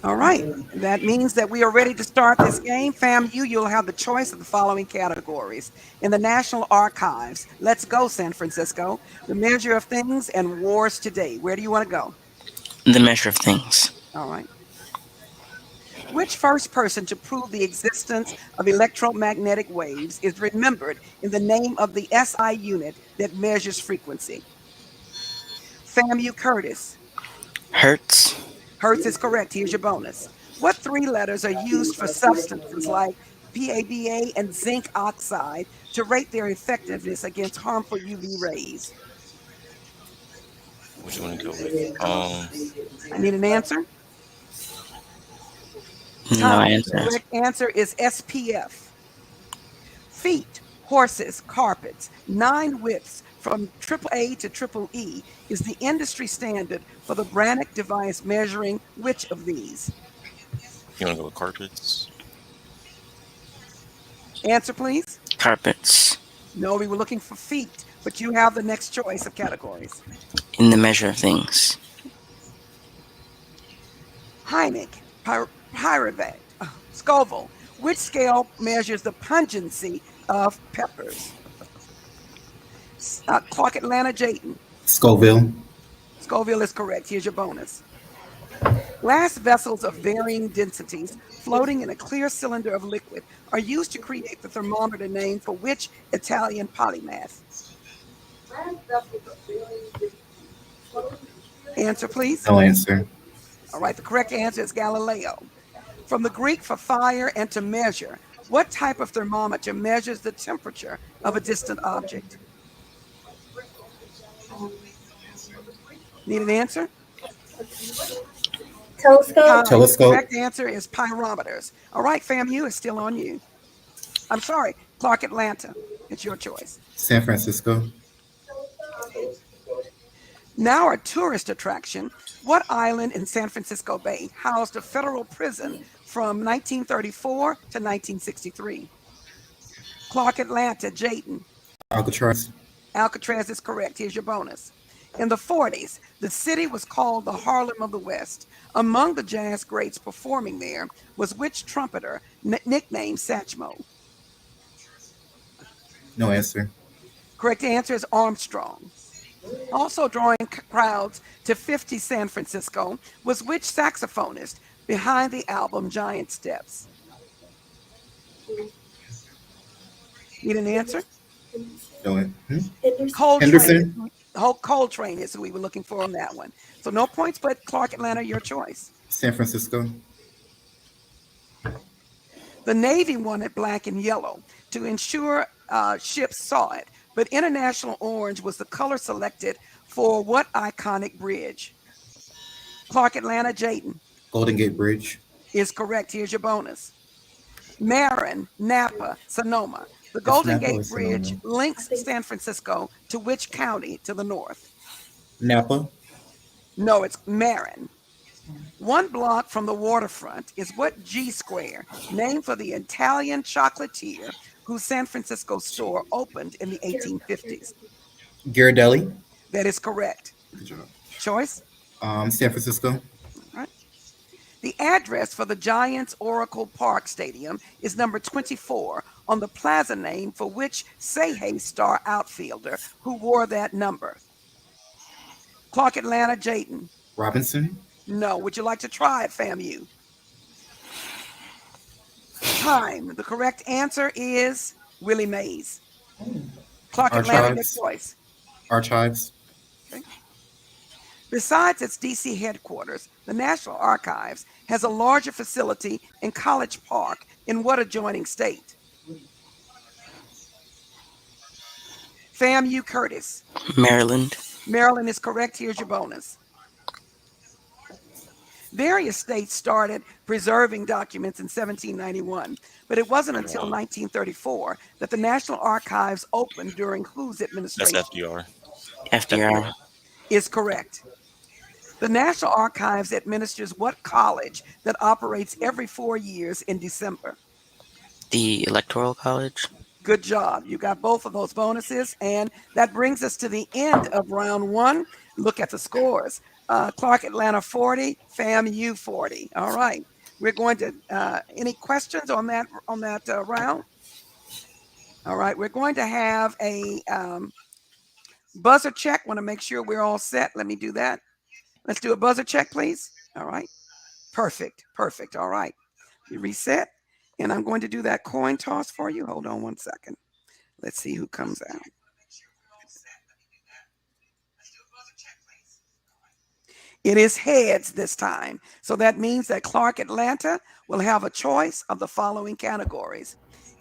All right. That means that we are ready to start this game. You'll have the choice of the following categories. In the National Archives, let's go, San Francisco. The Measure of Things and Wars Today. Where do you want to go? The measure of things. All right. Which first person to prove the existence of electromagnetic waves is remembered in the name of the SI unit that measures frequency? FAMU Curtis. Hertz. Hertz is correct. Here's your bonus. What three letters are used for substances like PABA and zinc oxide to rate their effectiveness against harmful UV rays? Which one to go with? I need an answer. No Time. The answer. correct answer is SPF. Feet, horses, carpets, 9 widths from triple A to triple E is the industry standard for the Brannock device measuring which of these? You want to go with carpets? Answer, please. Carpets. No, we were looking for feet, but you have the next choice of categories. In the measure of things. Hynek, Pyrivac, Scoville. Which scale measures the pungency of peppers? Clark Atlanta Jayton. Scoville. Scoville is correct. Here's your bonus. Glass vessels of varying densities floating in a clear cylinder of liquid are used to create the thermometer name for which Italian polymath? Answer, please. No answer. All right, the correct answer is Galileo. From the Greek for fire and to measure, what type of thermometer measures the temperature of a distant object? Need an answer? Telescope. The Telescope. correct answer is pyrometers. All right, FAMU is still on you. I'm sorry, Clark Atlanta. It's your choice. San Francisco. Now a tourist attraction, what island in San Francisco Bay housed a federal prison from 1934 to 1963? Clark Atlanta, Jayton. Alcatraz. Alcatraz is correct. Here's your bonus. In the 40s, the city was called the Harlem of the West. Among the jazz greats performing there was which trumpeter nicknamed Satchmo? No answer. Correct answer is Armstrong. Also drawing crowds to 50 San Francisco was which saxophonist behind the album Giant Steps? Need an answer? No. Coltrane. Henderson. Coltrane is who we were looking for on that one. So no points, but Clark Atlanta, your choice. San Francisco. The Navy wanted black and yellow to ensure ships saw it, but International Orange was the color selected for what iconic bridge? Clark Atlanta, Jayton. Golden Gate Bridge. Is correct. Here's your bonus. Marin, Napa, Sonoma. The It's Golden Napa Gate or Bridge Sonoma? links San Francisco to which county to the north? Napa. No, it's Marin. One block from the waterfront is what G Square, named for the Italian chocolatier whose San Francisco store opened in the 1850s? Ghirardelli. That is correct. Good job. Choice? San Francisco. All right. The address for the Giants Oracle Park Stadium is number 24 on the plaza name for which Say Hey star outfielder who wore that number? Clark Atlanta, Jayton. Robinson. No. Would you like to try it, FAMU? Time. The correct answer is Willie Mays. Clark Atlanta, your Archives. choice. Archives. Okay. Besides its DC headquarters, the National Archives has a larger facility in College Park in what adjoining state? FAMU Curtis. Maryland. Maryland is correct. Here's your bonus. Various states started preserving documents in 1791, but it wasn't until 1934 that the National Archives opened during whose That's administration? FDR. FDR. Is correct. The National Archives administers what college that operates every 4 years in December? The Electoral College. Good job. You got both of those bonuses. And that brings us to the end of round one. Look at the scores. Clark Atlanta 40, FAMU 40. All right. We're going to, any questions on that round? All right. We're going to have a buzzer check. Want to make sure we're all set. Let me do that. Let's do a buzzer check, please. All right. Perfect. Perfect. All right. You reset. And I'm going to do that coin toss for you. Hold on one second. Let's see who comes out. It is heads this time. So that means that Clark Atlanta will have a choice of the following categories.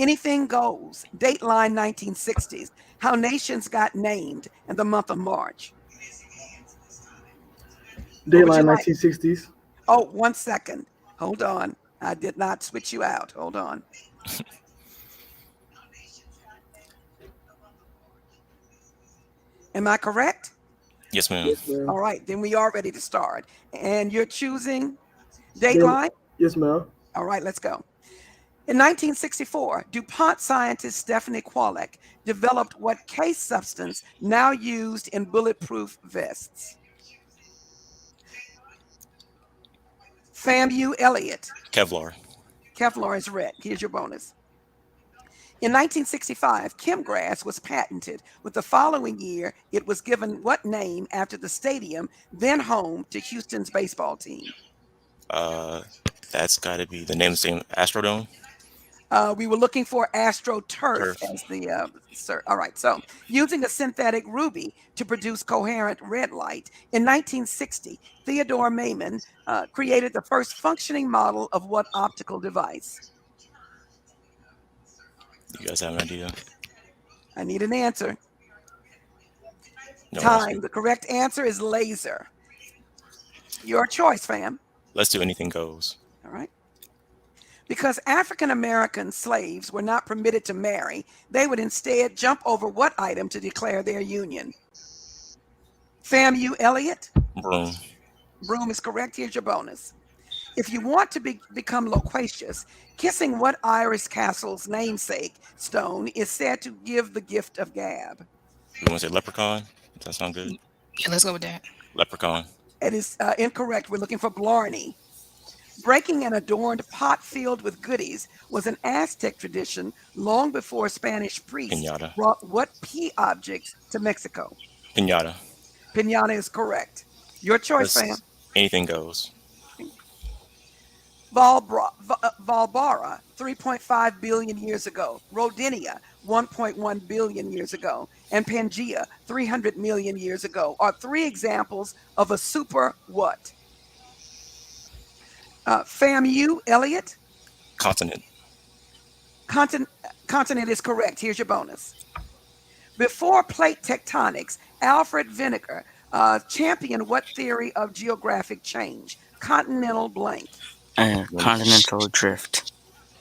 Anything goes, Dateline 1960s, how nations got named in the month of March. What would you Dateline like? 1960s. Oh, 1 second. Hold on. I did not switch you out. Hold on. Am I correct? Yes, ma'am. Yes, ma'am. All right, then we are ready to start. And you're choosing Dayl- Dateline? yes, ma'am. All right, let's go. In 1964, DuPont scientist Stephanie Kwolek developed what case substance now used in bulletproof vests? FAMU Elliott. Kevlar. Kevlar is red. Here's your bonus. In 1965, chemgrass was patented. With the following year, it was given what name after the stadium, then home to Houston's baseball team? That's got to be the name of the same Astrodome. We were looking for AstroTurf Turf. as the sir. All right. So, using a synthetic ruby to produce coherent red light, in 1960, Theodore Maiman created the first functioning model of what optical device? You guys have an idea? I need an answer. No Time. answer. The correct answer is laser. Your choice, fam. Let's do anything goes. All right. Because African American slaves were not permitted to marry, they would instead jump over what item to declare their union? FAMU Elliott? Broom. Broom is correct. Here's your bonus. If you want to become loquacious, kissing what Irish castle's namesake stone is said to give the gift of gab? You want to say leprechaun? Does that sound good? Yeah, let's go with that. Leprechaun. It is incorrect. We're looking for Blarney. Breaking an adorned pot filled with goodies was an Aztec tradition long before Spanish priests Pinata. brought what pea objects to Mexico? Pinata. Pinata is correct. Your choice, fam. Anything goes. Valbara, 3.5 billion years ago. Rodinia, 1.1 billion years ago. And Pangea, 300 million years ago are three examples of a super what? FAMU, Elliott? Continent. Continent is correct. Here's your bonus. Before plate tectonics, Alfred Vinegar championed what theory of geographic change? Continental blank. Continental drift.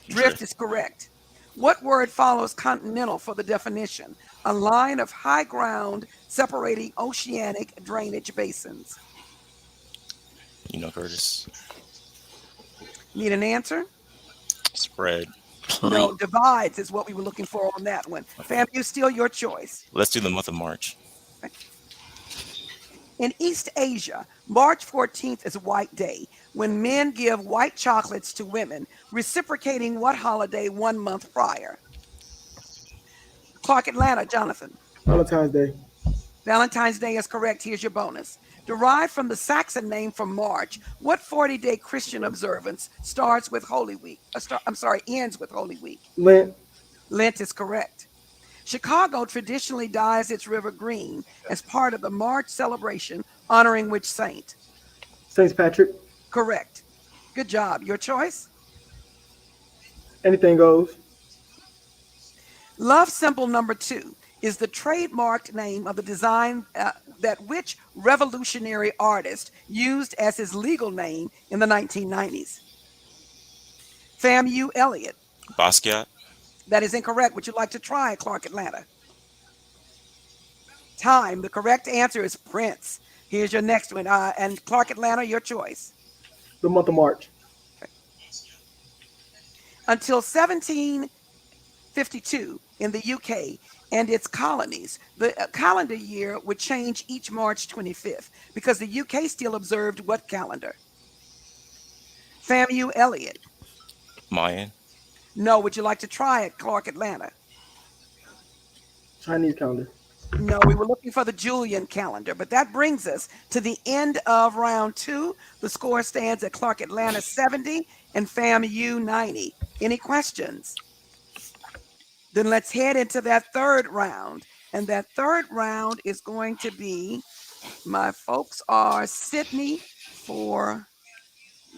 Drift is correct. What word follows continental for the definition? A line of high ground separating oceanic drainage basins. You know, Curtis. Need an answer? Spread. No, Plain. divides is what we were looking for on that one. Fam, you still your choice. Let's do the month of March. In East Asia, March 14th is White Day, when men give white chocolates to women, reciprocating what holiday 1 month prior? Clark Atlanta, Jonathan. Valentine's Day. Valentine's Day is correct. Here's your bonus. Derived from the Saxon name for March, what 40-day Christian observance starts with Holy Week? Ends with Holy Week. Lent. Lent is correct. Chicago traditionally dyes its river green as part of the March celebration honoring which saint? St. Patrick. Correct. Good job. Your choice? Anything goes. Love symbol number 2 is the trademarked name of the design that which revolutionary artist used as his legal name in the 1990s? FAMU Elliott. Basquiat. That is incorrect. Would you like to try Clark Atlanta? Time. The correct answer is Prince. Here's your next one. And Clark Atlanta, your choice. The month of March. Until 1752 in the UK, and its colonies. The calendar year would change each March 25th because the UK still observed what calendar? FAMU Elliott. Mayan. No, would you like to try it, Clark Atlanta? Chinese calendar. No, we were looking for the Julian calendar, but that brings us to the end of round two. The score stands at Clark Atlanta 70 and FAMU 90. Any questions? Then let's head into that third round. And that third round is going to be, my folks are Sydney for,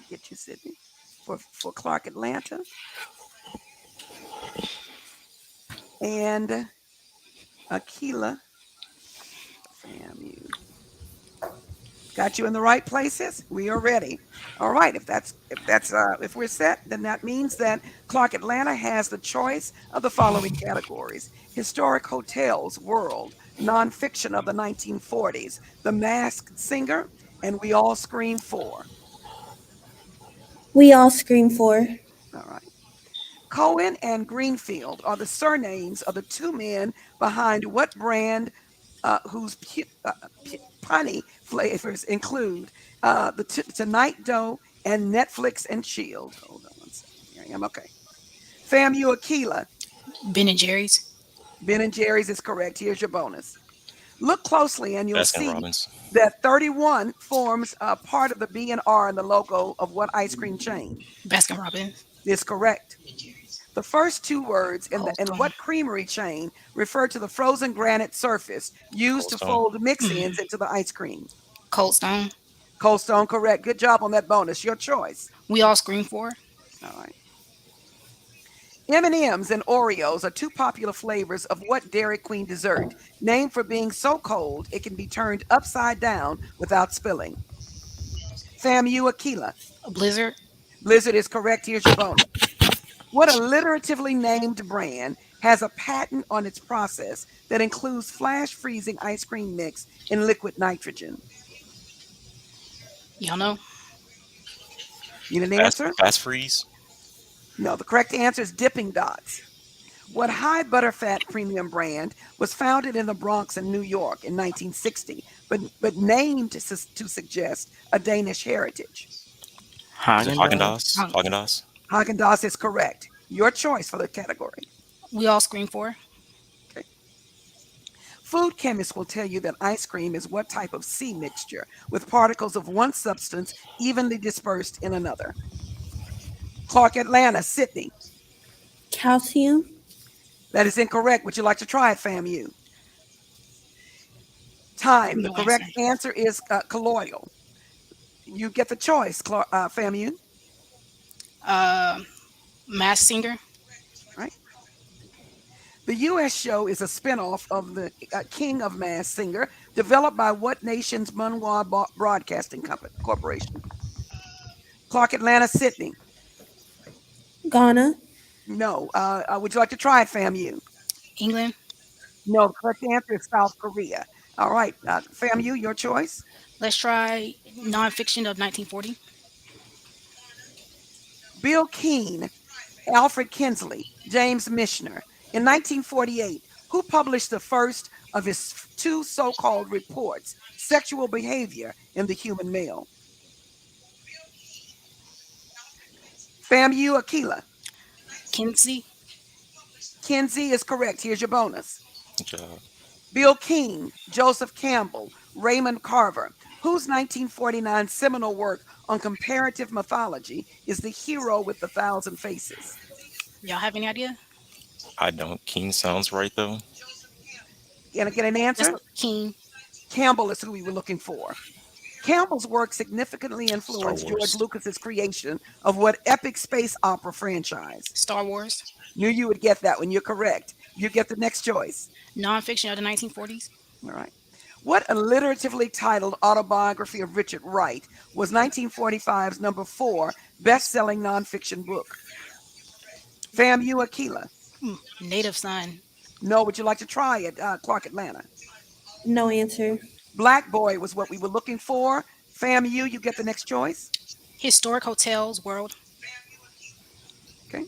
get you Sydney, for Clark Atlanta. And Akila, FAMU. Got you in the right places. We are ready. All right. If we're set, then that means that Clark Atlanta has the choice of the following categories: historic hotels, world, nonfiction of the 1940s, The Masked Singer, and We All Scream For. We all scream for. All right. Cohen and Greenfield are the surnames of the two men behind what brand whose punny flavors include the Tonight Dough and Netflix and Chilled. Hold on one second. Here I am. Okay. FAMU Aquila. Ben and Jerry's. Ben and Jerry's is correct. Here's your bonus. Look closely and you'll Baskin see Robbins. that 31 forms part of the B and R in the logo of what ice cream chain? Baskin Robbins. Is correct. The first two words in Cold Stone. what creamery chain refer to the frozen granite surface used Cold to Stone. fold mix-ins into the ice cream? Cold Stone. Cold Stone, correct. Good job on that bonus. Your choice. We all scream for. All right. M&Ms and Oreos are two popular flavors of what Dairy Queen dessert, named for being so cold it can be turned upside down without spilling? FAMU Aquila. A Blizzard. Blizzard is correct. Here's your bonus. What alliteratively named brand has a patent on its process that includes flash freezing ice cream mix in liquid nitrogen? Y'all know. Need an answer? Fast Freeze. No, the correct answer is Dipping Dots. What high butterfat premium brand was founded in the Bronx in New York in 1960, but named to suggest a Danish heritage? Is it Haagen-Dazs. Haagen-Dazs? Haagen-Dazs. Haagen-Dazs is correct. Your choice for the category. We all scream for. Okay. Food chemists will tell you that ice cream is what type of C mixture with particles of one substance evenly dispersed in another? Clark Atlanta, Sydney. Calcium. That is incorrect. Would you like to try it, FAMU? Time. The No correct answer. answer is colloidal. You get the choice, FAMU. Mass Singer. Right. The U.S. show is a spinoff of the King of Mass Singer, developed by what nation's Munhwa Broadcasting Corporation? Clark Atlanta, Sydney. Ghana. No. Would you like to try it, FAMU? England. No. The correct answer is South Korea. All right. FAMU, your choice. Let's try nonfiction of 1940. Bill Keene, Alfred Kinsley, James Michener. In 1948, who published the first of his two so-called reports, Sexual Behavior in the Human Male? FAMU Aquila. Kinsey. Kinsey is correct. Here's your bonus. Good job. Bill Keene, Joseph Campbell, Raymond Carver, whose 1949 seminal work on comparative mythology is The Hero with the Thousand Faces? Y'all have any idea? I don't. King sounds right though. Can I get an answer? That's King. Campbell is who we were looking for. Campbell's work significantly influenced Wars. George Lucas's creation of what epic space opera franchise? Star Wars. Knew you would get that one. You're correct. You get the next choice. Nonfiction of the 1940s. All right. What alliteratively titled autobiography of Richard Wright was 1945's number 4 best-selling nonfiction book? FAMU Aquila. Native Son. No, would you like to try it, Clark Atlanta? No answer. Black Boy was what we were looking for. FAMU, you get the next choice. Historic Hotels World. Okay.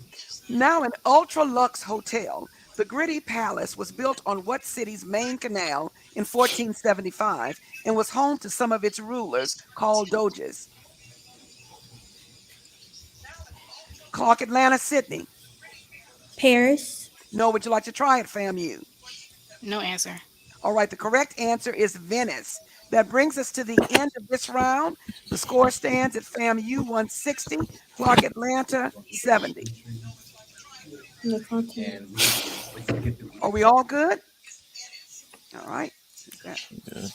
Now, an ultra luxe hotel The Gritty Palace was built on what city's main canal in 1475 and was home to some of its rulers called doges? Clark, Atlanta, Sydney. Paris. No, would you like to try it, FAMU? No answer. All right, the correct answer is Venice. That brings us to the end of this round. The score stands at FAMU 160, Clark, Atlanta 70. The continent. Are we all good? All right. Good.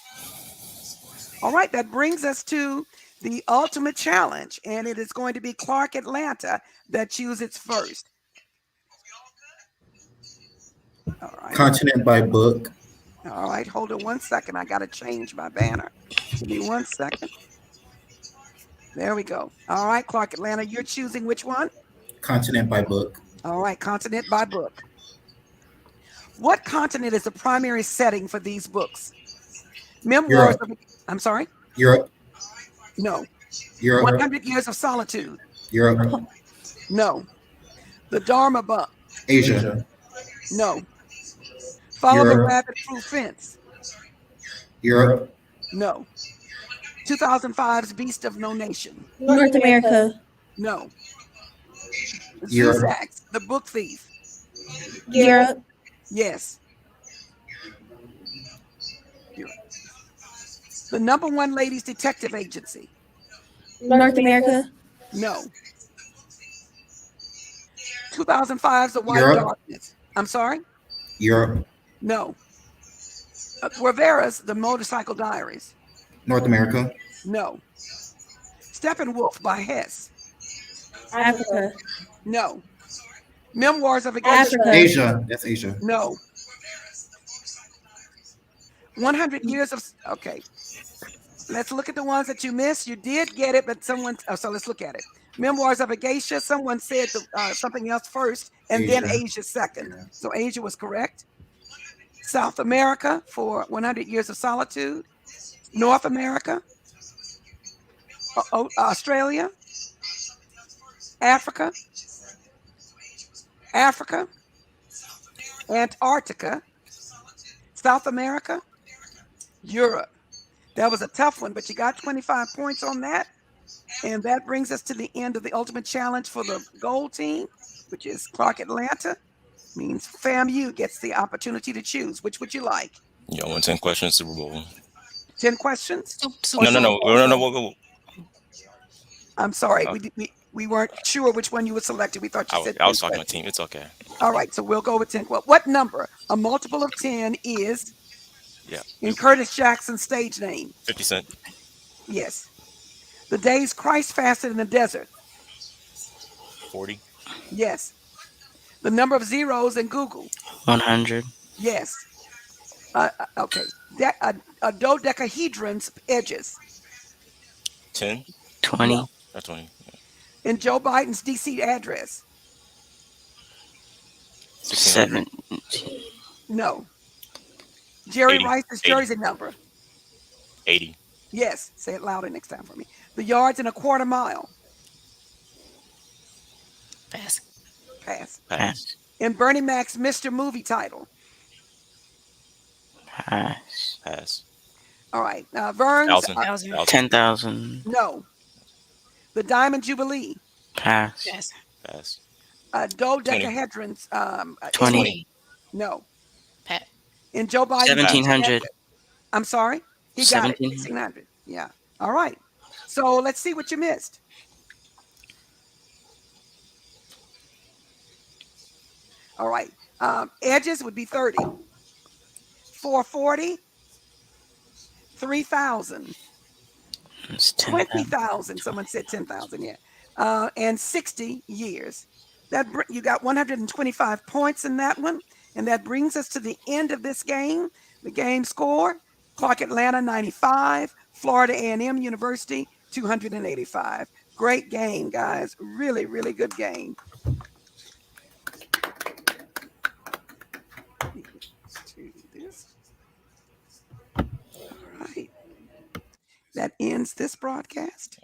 All right, that brings us to the ultimate challenge, and it is going to be Clark, Atlanta that chooses first. All right. Continent by book. All right, hold on one second. I got to change my banner. Give me 1 second. There we go. All right, Clark, Atlanta, you're choosing which one? Continent by book. All right, continent by book. What continent is the primary setting for these books? Memoirs Europe. I'm sorry? Europe. No. Europe. 100 Years of Solitude? Europe. No. The Dharma Bump? Asia. No. Follow the Europe. Rabbit-Proof Fence? Europe. No. 2005's Beast of No Nation? North America. No. Europe. Zuzak, the Book Thief? Europe. Yes. Europe. The #1 ladies detective agency? North America. No. 2005's The White Europe. Darkness? I'm sorry? Europe. No. Rivera's The Motorcycle Diaries? North America. No. Steppenwolf by Hess? Africa. No. Memoirs of a Geisha? Africa. Asia. That's Asia. No. 100 Years of... Okay. Let's look at the ones that you missed. You did get it, but someone... Oh, so let's look at it. Memoirs of a Geisha. Someone said something else first, and then Asia. Asia second. So Asia was correct. South America for 100 Years of Solitude. North America. Australia. Africa. Antarctica. South America. Europe. That was a tough one, but you got 25 points on that. And that brings us to the end of the ultimate challenge for the gold team, which is Clark, Atlanta. Means FAMU gets the opportunity to choose. Which would you like? Y'all want 10 questions, Super Bowl? 10 questions? No. I'm sorry. Oh. We weren't sure which one you would select. We thought you said I was 10 talking to my questions. team. It's okay. All right, so we'll go with 10. Well, what number? A multiple of 10 is Yeah. in Curtis Jackson's stage name. 50 Cent. Yes. The days Christ fasted in the desert. 40. Yes. The number of zeros in Google. 100. Yes. Okay. A dodecahedron's edges. 10. 20. No. 20. In Joe Biden's DC address. 1600. 7. No. Jerry 80. Rice's 80. jersey number. 80. Yes. Say it louder next time for me. The yards in a quarter mile. Pass. Pass. Pass. In Bernie Mac's Mr. Movie title. Pass. Pass. All right. Vern's. 1,000. 10,000. No. The Diamond Jubilee. Pass. Pass. Pass. Dodecahedron's. 20. No. Pat. In Joe Biden's. 1700. I'm sorry? He got it. 1700. 1600. Yeah. All right. So let's see what you missed. All right. Edges would be 30. 440. 3,000. It's 10,000. 20,000. Someone said 10,000. Yeah. And 60 years. You got 125 points in that one. And that brings us to the end of this game. The game score, Clark, Atlanta 95, Florida A&M University 285. Great game, guys. Really, really good game. Let's do this. All right. That ends this broadcast.